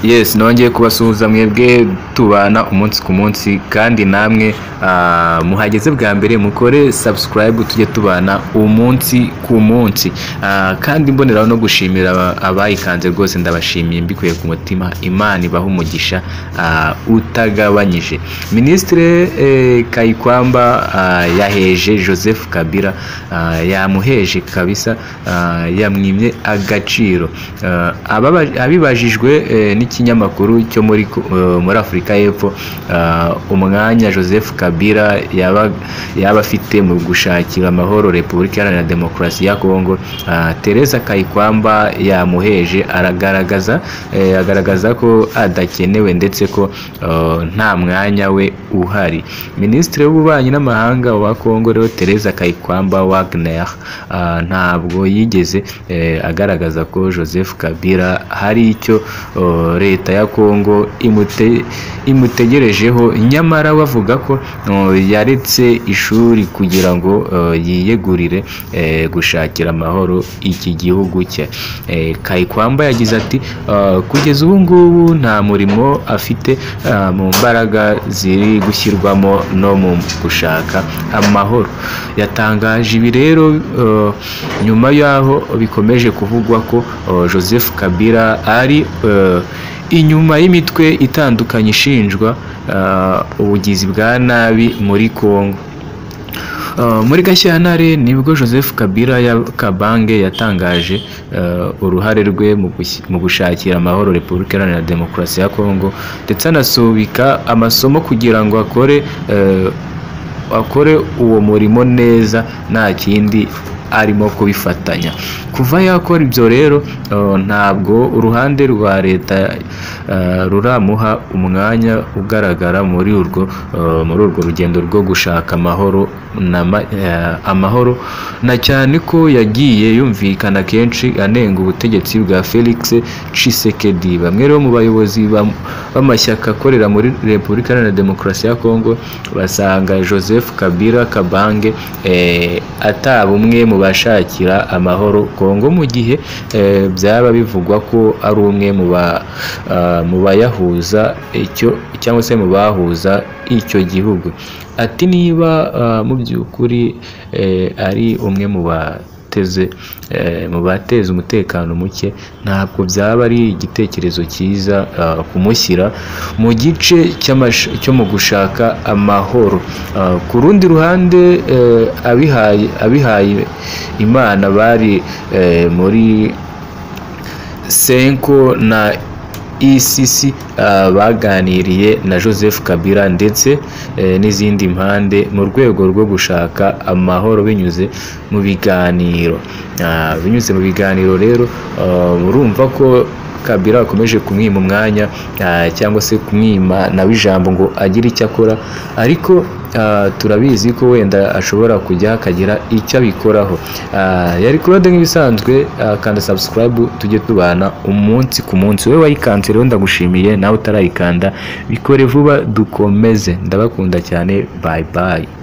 Yes, nongeye kubasuhuza mwebwe tubana umunsi ku munsi kandi namwe muhageze bwa mbere mukore subscribe tujye tubana umunsi ku munsi kandi mboneraho no gushimira abayikanze rwose ndabashimiye mbikuye ku mutima. Imana ibaha umugisha utagabanyije. Ministre Kayikwamba yaheje Joseph Kabila, yamuheje kabisa, yamwimye agaciro. Abibajijwe n'ikinyamakuru cyo muri Afurika y'Epfo umwanya Joseph Kabila yaba afite mu gushakira amahoro Repubulika Iharanira Demokarasi ya Kongo, Teresa Kayikwamba yamuheje, agaragaza ko adakenewe ndetse ko nta mwanya we uhari. Ministre w'ububanyi n'amahanga wa Kongo rero Teresa Kayikwamba Wagner ntabwo yigeze agaragaza ko Joseph Kabila hari icyo leta ya Kongo imutegerejeho, nyamara bavuga ko yaretse ishuri kugira ngo yiyegurire gushakira amahoro iki gihugu cye. Kayikwamba yagize ati kugeza ubu ngubu nta murimo afite mu mbaraga ziri gushyirwamo no mu gushaka amahoro. Yatangaje ibi rero nyuma y'aho bikomeje kuvugwa ko Joseph Kabila ari inyuma y'imitwe itandukanye ishinjwa ubugizi bwa nabi muri Kongo. Muri Gashyantare nibwo Joseph Kabila Kabange yatangaje uruhare rwe mu gushakira amahoro Repubulika Iharanira Demokarasi ya Kongo, ndetse anasubika amasomo kugira ngo akore uwo murimo neza nta kindi arimo kubifatanya. Kuva yakora ibyo rero ntabwo uruhande rwa leta ruramuha umwanya ugaragara muri urwo rugendo rwo gushaka amahoro na cyane ko yagiye yumvikana kenshi anenga ubutegetsi bwa Felix Tshisekedi. Bamwe rero mu bayobozi b'amashyaka akorera muri Repubulika Iharanira Demokarasi ya Kongo basanga Joseph Kabila Kabange ataba umwe mu bashakira amahoro Kongo, mu gihe byaba bivugwa ko ari umwe mu bayahuza cyangwa se mu bahuza icyo gihugu. Ati niba mu by'ukuri ari umwe mu bateza umutekano muke, ntabwo byaba ari igitekerezo cyiza kumushyira mu gice cyo mu gushaka amahoro. Ku rundi ruhande abihaye Imana bari muri Senko na ECC baganiriye na Joseph Kabila ndetse n'izindi mpande mu rwego rwo gushaka amahoro binyuze mu biganiro. Rero murumva ko Kabila akomeje kumwima umwanya cyangwa se kumwima nawe ijambo ngo agire icyo akora, ariko turabizi ko wenda ashobora kujya akagira icyo abikoraho. Yari Claude nk'ibisanzwe, kanda subscribe tujye tubana umunsi ku munsi. Wowe wayikanze rero ndagushimiye, nawe utarayikanda bikore vuba dukomeze. Ndabakunda cyane, bye bye.